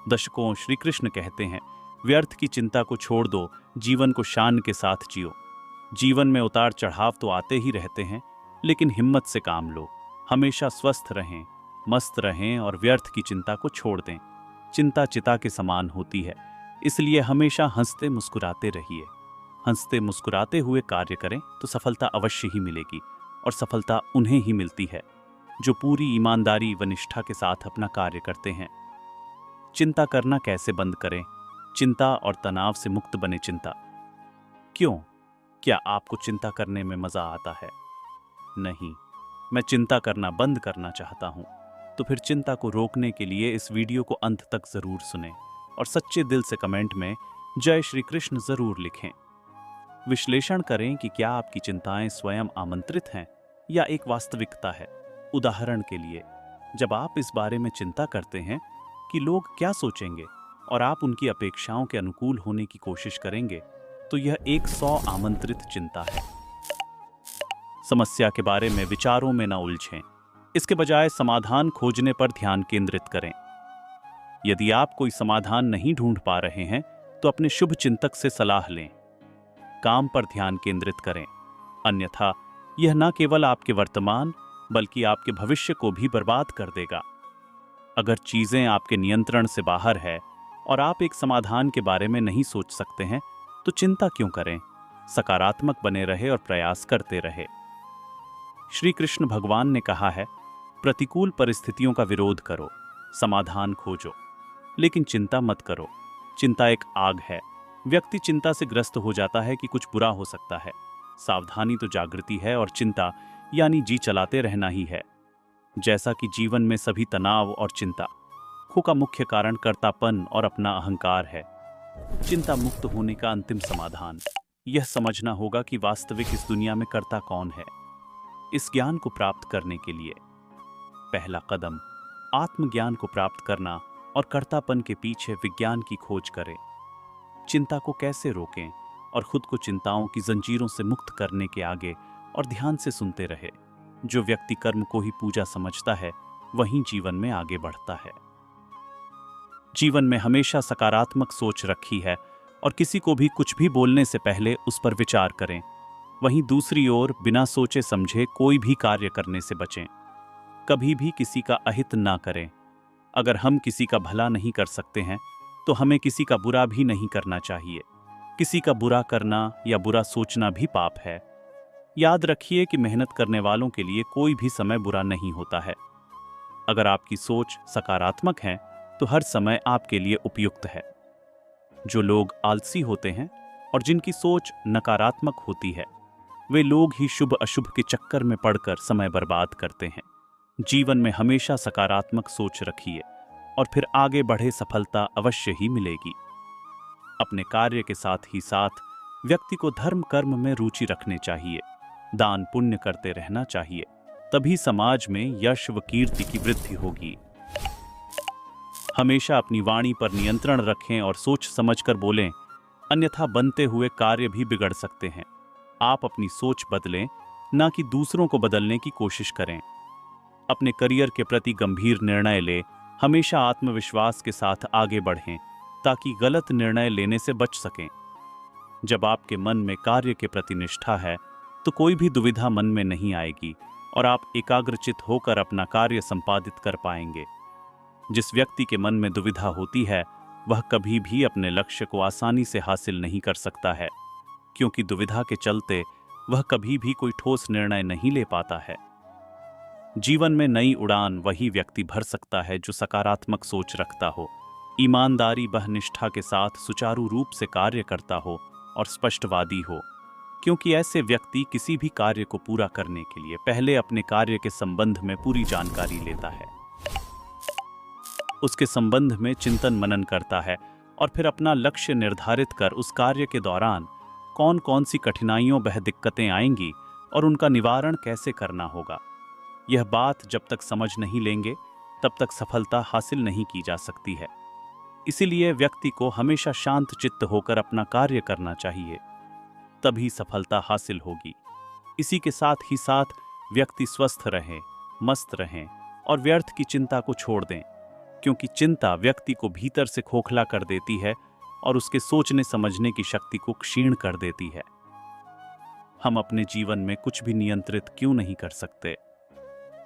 दशकों श्री कृष्ण कहते हैं, व्यर्थ की चिंता को छोड़ दो, जीवन को शान के साथ जियो। जीवन में उतार चढ़ाव तो आते ही रहते हैं, लेकिन हिम्मत से काम लो। हमेशा स्वस्थ रहें, मस्त रहें और व्यर्थ की चिंता को छोड़ दें। चिंता चिता के समान होती है, इसलिए हमेशा हंसते मुस्कुराते रहिए। हंसते मुस्कुराते हुए कार्य करें तो सफलता अवश्य ही मिलेगी, और सफलता उन्हें ही मिलती है जो पूरी ईमानदारी व निष्ठा के साथ अपना कार्य करते हैं। चिंता करना कैसे बंद करें? चिंता और तनाव से मुक्त बने। चिंता क्यों? क्या आपको चिंता करने में मजा आता है? नहीं, मैं चिंता करना बंद करना चाहता हूं। तो फिर चिंता को रोकने के लिए इस वीडियो को अंत तक जरूर सुनें और सच्चे दिल से कमेंट में जय श्री कृष्ण जरूर लिखें। विश्लेषण करें कि क्या आपकी चिंताएं स्वयं आमंत्रित हैं या एक वास्तविकता है। उदाहरण के लिए, जब आप इस बारे में चिंता करते हैं कि लोग क्या सोचेंगे और आप उनकी अपेक्षाओं के अनुकूल होने की कोशिश करेंगे, तो यह एक 100 आमंत्रित चिंता है। समस्या के बारे में विचारों में न उलझें, इसके बजाय समाधान खोजने पर ध्यान केंद्रित करें। यदि आप कोई समाधान नहीं ढूंढ पा रहे हैं तो अपने शुभ चिंतक से सलाह लें। काम पर ध्यान केंद्रित करें, अन्यथा यह न केवल आपके वर्तमान बल्कि आपके भविष्य को भी बर्बाद कर देगा। अगर चीजें आपके नियंत्रण से बाहर है और आप एक समाधान के बारे में नहीं सोच सकते हैं, तो चिंता क्यों करें? सकारात्मक बने रहे और प्रयास करते रहे। श्री कृष्ण भगवान ने कहा है, प्रतिकूल परिस्थितियों का विरोध करो, समाधान खोजो, लेकिन चिंता मत करो। चिंता एक आग है। व्यक्ति चिंता से ग्रस्त हो जाता है कि कुछ बुरा हो सकता है। सावधानी तो जागृति है, और चिंता यानी जी चलाते रहना ही है। जैसा कि जीवन में सभी तनाव और चिंता का मुख्य कारण कर्तापन और अपना अहंकार है। चिंता मुक्त होने का अंतिम समाधान यह समझना होगा कि वास्तविक इस दुनिया में कर्ता कौन है। इस ज्ञान को प्राप्त करने के लिए पहला कदम आत्मज्ञान को प्राप्त करना और कर्तापन के पीछे विज्ञान की खोज करें। चिंता को कैसे रोकें और खुद को चिंताओं की जंजीरों से मुक्त करने के आगे और ध्यान से सुनते रहे। जो व्यक्ति कर्म को ही पूजा समझता है, वहीं जीवन में आगे बढ़ता है। जीवन में हमेशा सकारात्मक सोच रखी है और किसी को भी कुछ भी बोलने से पहले उस पर विचार करें। वहीं दूसरी ओर बिना सोचे समझे कोई भी कार्य करने से बचें। कभी भी किसी का अहित ना करें। अगर हम किसी का भला नहीं कर सकते हैं तो हमें किसी का बुरा भी नहीं करना चाहिए। किसी का बुरा करना या बुरा सोचना भी पाप है। याद रखिए कि मेहनत करने वालों के लिए कोई भी समय बुरा नहीं होता है। अगर आपकी सोच सकारात्मक है तो हर समय आपके लिए उपयुक्त है। जो लोग आलसी होते हैं और जिनकी सोच नकारात्मक होती है, वे लोग ही शुभ अशुभ के चक्कर में पड़कर समय बर्बाद करते हैं। जीवन में हमेशा सकारात्मक सोच रखिए और फिर आगे बढ़े, सफलता अवश्य ही मिलेगी। अपने कार्य के साथ ही साथ व्यक्ति को धर्म कर्म में रुचि रखने चाहिए। दान पुण्य करते रहना चाहिए, तभी समाज में यश व कीर्ति की वृद्धि होगी। हमेशा अपनी वाणी पर नियंत्रण रखें और सोच समझकर बोलें, अन्यथा बनते हुए कार्य भी बिगड़ सकते हैं। आप अपनी सोच बदलें, ना कि दूसरों को बदलने की कोशिश करें। अपने करियर के प्रति गंभीर निर्णय लें। हमेशा आत्मविश्वास के साथ आगे बढ़ें ताकि गलत निर्णय लेने से बच सकें। जब आपके मन में कार्य के प्रति निष्ठा है तो कोई भी दुविधा मन में नहीं आएगी और आप एकाग्रचित होकर अपना कार्य संपादित कर पाएंगे। जिस व्यक्ति के मन में दुविधा होती है, वह कभी भी अपने लक्ष्य को आसानी से हासिल नहीं कर सकता है, क्योंकि दुविधा के चलते वह कभी भी कोई ठोस निर्णय नहीं ले पाता है। जीवन में नई उड़ान वही व्यक्ति भर सकता है जो सकारात्मक सोच रखता हो, ईमानदारी व निष्ठा के साथ सुचारू रूप से कार्य करता हो और स्पष्टवादी हो, क्योंकि ऐसे व्यक्ति किसी भी कार्य को पूरा करने के लिए पहले अपने कार्य के संबंध में पूरी जानकारी लेता है, उसके संबंध में चिंतन मनन करता है और फिर अपना लक्ष्य निर्धारित कर उस कार्य के दौरान कौन कौन सी कठिनाइयों व दिक्कतें आएंगी और उनका निवारण कैसे करना होगा। यह बात जब तक समझ नहीं लेंगे तब तक सफलता हासिल नहीं की जा सकती है। इसीलिए व्यक्ति को हमेशा शांत चित्त होकर अपना कार्य करना चाहिए, तभी सफलता हासिल होगी। इसी के साथ ही साथ व्यक्ति स्वस्थ रहें, मस्त रहें और व्यर्थ की चिंता को छोड़ दें। क्योंकि चिंता व्यक्ति को भीतर से खोखला कर देती है और उसके सोचने समझने की शक्ति को क्षीण कर देती है। हम अपने जीवन में कुछ भी नियंत्रित क्यों नहीं कर सकते?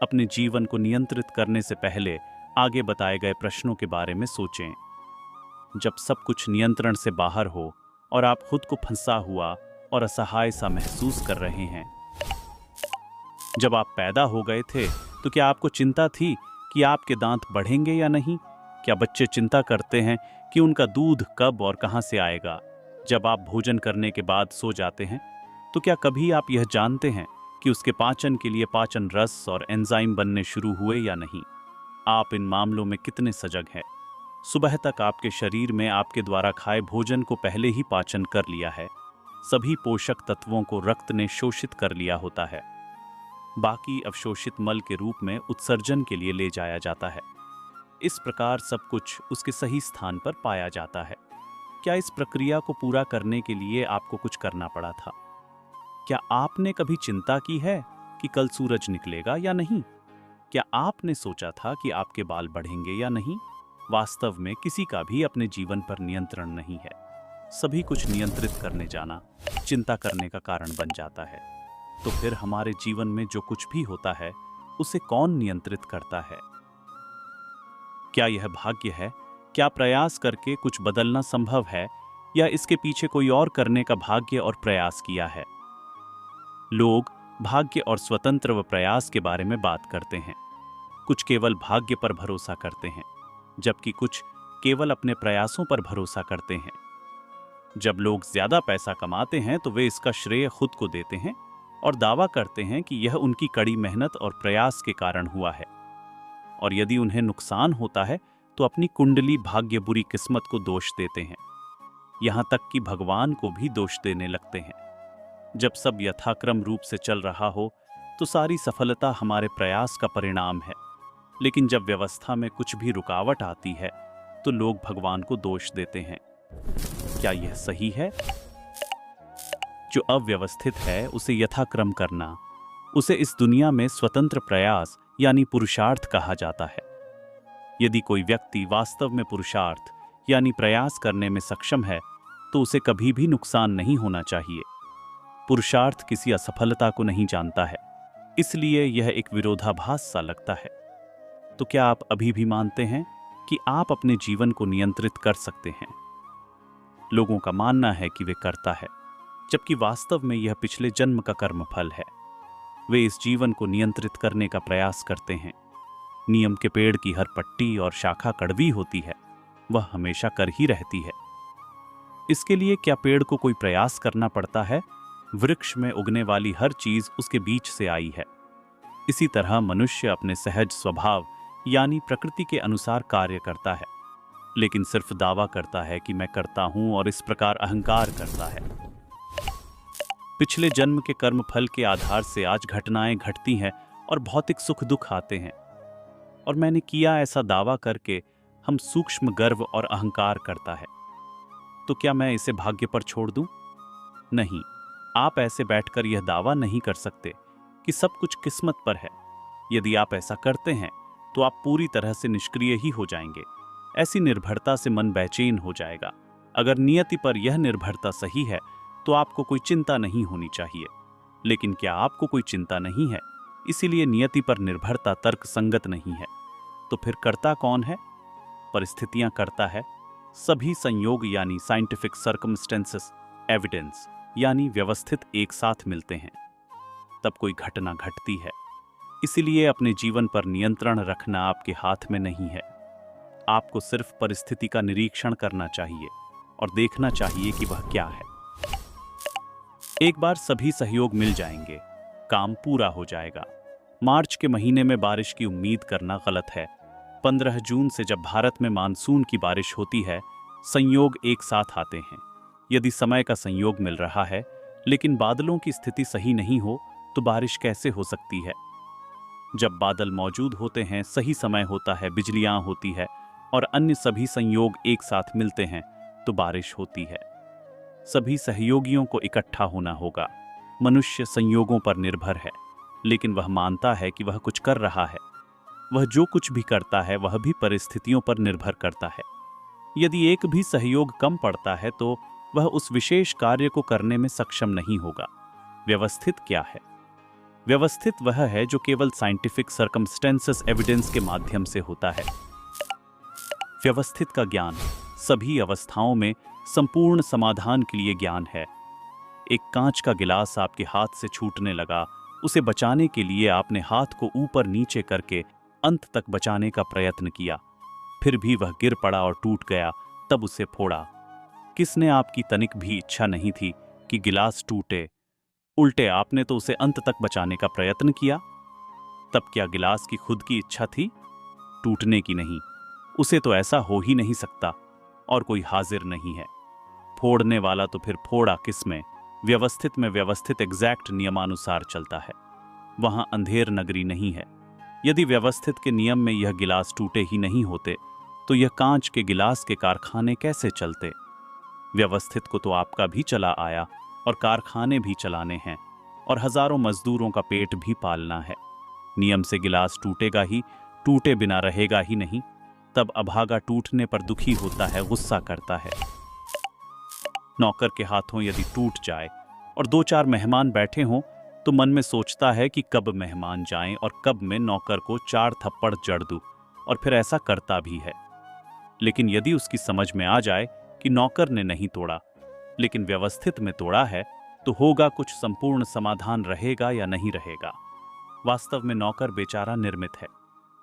अपने जीवन को नियंत्रित करने से पहले आगे बताए गए प्रश्नों के बारे में सोचें। जब सब कुछ नियंत्रण से बाहर हो और आप खुद को फंसा हुआ और असहाय सा महसूस कर रहे हैं। जब आप पैदा हो गए थे तो क्या आपको चिंता थी कि आपके दांत बढ़ेंगे या नहीं? क्या बच्चे चिंता करते हैं कि उनका दूध कब और कहां से आएगा? जब आप भोजन करने के बाद सो जाते हैं तो क्या कभी आप यह जानते हैं कि उसके पाचन के लिए पाचन रस और एंजाइम बनने शुरू हुए या नहीं? आप इन मामलों में कितने सजग हैं? सुबह तक आपके शरीर में आपके द्वारा खाए भोजन को पहले ही पाचन कर लिया है। सभी पोषक तत्वों को रक्त ने शोषित कर लिया होता है। बाकी अवशोषित मल के रूप में उत्सर्जन के लिए ले जाया जाता है। इस प्रकार सब कुछ उसके सही स्थान पर पाया जाता है। क्या इस प्रक्रिया को पूरा करने के लिए आपको कुछ करना पड़ा था? क्या आपने कभी चिंता की है कि कल सूरज निकलेगा या नहीं? क्या आपने सोचा था कि आपके बाल बढ़ेंगे या नहीं? वास्तव में किसी का भी अपने जीवन पर नियंत्रण नहीं है। सभी कुछ नियंत्रित करने जाना चिंता करने का कारण बन जाता है। तो फिर हमारे जीवन में जो कुछ भी होता है उसे कौन नियंत्रित करता है? क्या यह भाग्य है? क्या प्रयास करके कुछ बदलना संभव है, या इसके पीछे कोई और करने का भाग्य और प्रयास किया है? लोग भाग्य और स्वतंत्र व प्रयास के बारे में बात करते हैं। कुछ केवल भाग्य पर भरोसा करते हैं, जबकि कुछ केवल अपने प्रयासों पर भरोसा करते हैं। जब लोग ज्यादा पैसा कमाते हैं तो वे इसका श्रेय खुद को देते हैं और दावा करते हैं कि यह उनकी कड़ी मेहनत और प्रयास के कारण हुआ है। और यदि उन्हें नुकसान होता है तो अपनी कुंडली भाग्य बुरी किस्मत को दोष देते हैं। यहां तक कि भगवान को भी दोष देने लगते हैं। जब सब यथाक्रम रूप से चल रहा हो तो सारी सफलता हमारे प्रयास का परिणाम है, लेकिन जब व्यवस्था में कुछ भी रुकावट आती है तो लोग भगवान को दोष देते हैं। क्या यह सही है? जो अव्यवस्थित है उसे यथाक्रम करना, उसे इस दुनिया में स्वतंत्र प्रयास यानी पुरुषार्थ कहा जाता है। यदि कोई व्यक्ति वास्तव में पुरुषार्थ यानी प्रयास करने में सक्षम है तो उसे कभी भी नुकसान नहीं होना चाहिए। पुरुषार्थ किसी असफलता को नहीं जानता है, इसलिए यह एक विरोधाभास सा लगता है। तो क्या आप अभी भी मानते हैं कि आप अपने जीवन को नियंत्रित कर सकते हैं? लोगों का मानना है कि वे करता है, जबकि वास्तव में यह पिछले जन्म का कर्मफल है। वे इस जीवन को नियंत्रित करने का प्रयास करते हैं। नियम के पेड़ की हर पट्टी और शाखा कड़वी होती है, वह हमेशा कर ही रहती है। इसके लिए क्या पेड़ को कोई प्रयास करना पड़ता है? वृक्ष में उगने वाली हर चीज उसके बीच से आई है। इसी तरह मनुष्य अपने सहज स्वभाव यानी प्रकृति के अनुसार कार्य करता है, लेकिन सिर्फ दावा करता है कि मैं करता हूं और इस प्रकार अहंकार करता है। पिछले जन्म के कर्म फल के आधार से आज घटनाएं घटती हैं और भौतिक सुख दुख आते हैं, और मैंने किया ऐसा दावा करके हम सूक्ष्म गर्व और अहंकार करता है। तो क्या मैं इसे भाग्य पर छोड़ दूं? नहीं, आप ऐसे बैठकर यह दावा नहीं कर सकते कि सब कुछ किस्मत पर है। यदि आप ऐसा करते हैं तो आप पूरी तरह से निष्क्रिय ही हो जाएंगे। ऐसी निर्भरता से मन बेचैन हो जाएगा। अगर नियति पर यह निर्भरता सही है तो आपको कोई चिंता नहीं होनी चाहिए। लेकिन क्या आपको कोई चिंता नहीं है, इसीलिए नियति पर निर्भरता तर्क संगत नहीं है? तो फिर करता कौन है? परिस्थितियां करता है। सभी संयोग यानी साइंटिफिक सर्कमस्टेंसेस एविडेंस यानी व्यवस्थित एक साथ मिलते हैं, तब कोई घटना घटती है। इसीलिए अपने जीवन पर नियंत्रण रखना आपके हाथ में नहीं है। आपको सिर्फ परिस्थिति का निरीक्षण करना चाहिए और देखना चाहिए कि वह क्या है। एक बार सभी सहयोग मिल जाएंगे, काम पूरा हो जाएगा। मार्च के महीने में बारिश की उम्मीद करना गलत है। 15 जून से जब भारत में मानसून की बारिश होती है, संयोग एक साथ आते हैं। यदि समय का संयोग मिल रहा है लेकिन बादलों की स्थिति सही नहीं हो तो बारिश कैसे हो सकती है? जब बादल मौजूद होते हैं, सही समय होता है, बिजलियां होती है और अन्य सभी संयोग एक साथ मिलते हैं तो बारिश होती है। सभी सहयोगियों को इकट्ठा होना होगा। मनुष्य संयोगों पर निर्भर है, लेकिन वह मानता है कि वह कुछ कर रहा है। वह जो कुछ भी करता है वह भी परिस्थितियों पर निर्भर करता है। यदि एक भी सहयोग कम पड़ता है तो वह उस विशेष कार्य को करने में सक्षम नहीं होगा। व्यवस्थित क्या है? व्यवस्थित वह है जो केवल साइंटिफिक सर्कमस्टेंसेस एविडेंस के माध्यम से होता है। व्यवस्थित का ज्ञान सभी अवस्थाओं में संपूर्ण समाधान के लिए ज्ञान है। एक कांच का गिलास आपके हाथ से छूटने लगा, उसे बचाने के लिए आपने हाथ को ऊपर नीचे करके अंत तक बचाने का प्रयत्न किया, फिर भी वह गिर पड़ा और टूट गया, तब उसे फोड़ा। किसने आपकी तनिक भी इच्छा नहीं थी कि गिलास टूटे, उल्टे आपने तो उसे अंत तक बचाने का प्रयत्न किया। तब क्या गिलास की खुद की इच्छा थी? टूटने की नहीं। उसे तो ऐसा हो ही नहीं सकता, और कोई हाजिर नहीं है। फोड़ने वाला तो फिर फोड़ा किसमें? व्यवस्थित में व्यवस्थित एग्जैक्ट नियमानुसार चलता है। वहां अंधेर नगरी नहीं है। यदि व्यवस्थित के नियम में यह गिलास टूटे ही नहीं होते तो यह कांच के गिलास के कारखाने कैसे चलते? व्यवस्थित को तो आपका भी चला आया और कारखाने भी चलाने हैं और हजारों मजदूरों का पेट भी पालना है। नियम से गिलास टूटेगा ही, टूटे बिना रहेगा ही नहीं। तब अभागा टूटने पर दुखी होता है, गुस्सा करता है। नौकर के हाथों यदि टूट जाए और 2-4 मेहमान बैठे हों तो मन में सोचता है कि कब मेहमान जाएं और कब मैं नौकर को 4 थप्पड़ जड़ दूं, और फिर ऐसा करता भी है। लेकिन यदि उसकी समझ में आ जाए कि नौकर ने नहीं तोड़ा लेकिन व्यवस्थित में तोड़ा है, तो होगा कुछ, संपूर्ण समाधान रहेगा या नहीं रहेगा। वास्तव में नौकर बेचारा निर्मित है,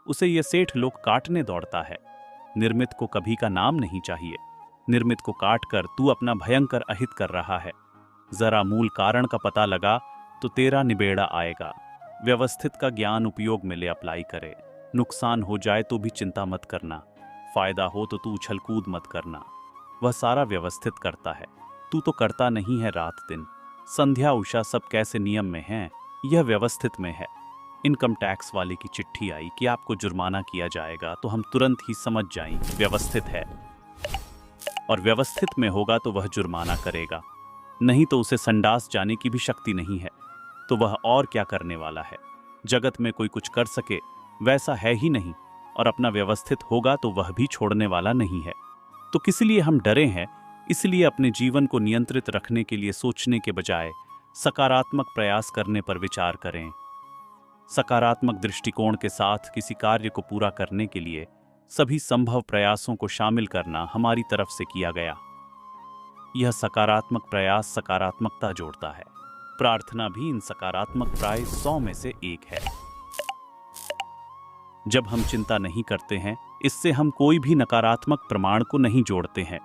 उसे ये सेठ लोग काटने दौड़ता है। निर्मित को कभी का नाम नहीं चाहिए। निर्मित को काटकर तू अपना भयंकर अहित कर रहा है। जरा मूल कारण का पता लगा तो तेरा निबेड़ा आएगा। व्यवस्थित का ज्ञान उपयोग में ले अप्लाई करे। नुकसान हो जाए तो भी चिंता मत करना, फायदा हो तो तू उछल कूद मत करना। वह सारा व्यवस्थित करता है, तू तो करता नहीं है रात दिन। संध्या उषा सब कैसे नियम में हैं, यह व्यवस्थित में है। इनकम टैक्स वाले की चिट्ठी आई कि आपको जुर्माना किया जाएगा तो हम तुरंत ही समझ जाएं व्यवस्थित है, और व्यवस्थित में होगा तो वह जुर्माना करेगा। नहीं तो उसे संडास जाने की भी शक्ति नहीं है, तो वह और क्या करने वाला है? जगत में कोई कुछ कर सके वैसा है ही नहीं, और अपना व्यवस्थित होगा तो वह भी छोड़ने वाला नहीं है। तो किस लिए हम डरे हैं? इसलिए अपने जीवन को नियंत्रित रखने के लिए सोचने के बजाय सकारात्मक प्रयास करने पर विचार करें। सकारात्मक दृष्टिकोण के साथ किसी कार्य को पूरा करने के लिए सभी संभव प्रयासों को शामिल करना हमारी तरफ से किया गया। यह सकारात्मक प्रयास सकारात्मकता जोड़ता है। प्रार्थना भी इन सकारात्मक प्राय 100 में से एक है। जब हम चिंता नहीं करते हैं, इससे हम कोई भी नकारात्मक प्रमाण को नहीं जोड़ते हैं।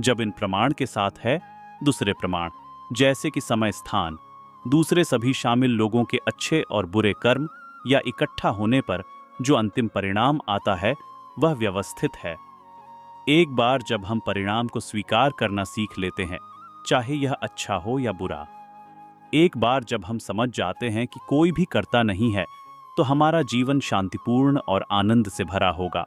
जब इन प्रमाण के साथ है दूसरे प्रमाण, जैसे कि समय, स्थान, दूसरे सभी शामिल लोगों के अच्छे और बुरे कर्म या इकट्ठा होने पर जो अंतिम परिणाम आता है वह व्यवस्थित है। एक बार जब हम परिणाम को स्वीकार करना सीख लेते हैं, चाहे यह अच्छा हो या बुरा, एक बार जब हम समझ जाते हैं कि कोई भी करता नहीं है, तो हमारा जीवन शांतिपूर्ण और आनंद से भरा होगा।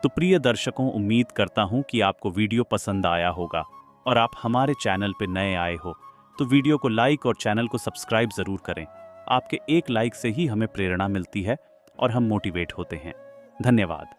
तो प्रिय दर्शकों, उम्मीद करता हूं कि आपको वीडियो पसंद आया होगा, और आप हमारे चैनल पर नए आए हो तो वीडियो को लाइक और चैनल को सब्सक्राइब जरूर करें। आपके एक लाइक से ही हमें प्रेरणा मिलती है और हम मोटिवेट होते हैं। धन्यवाद।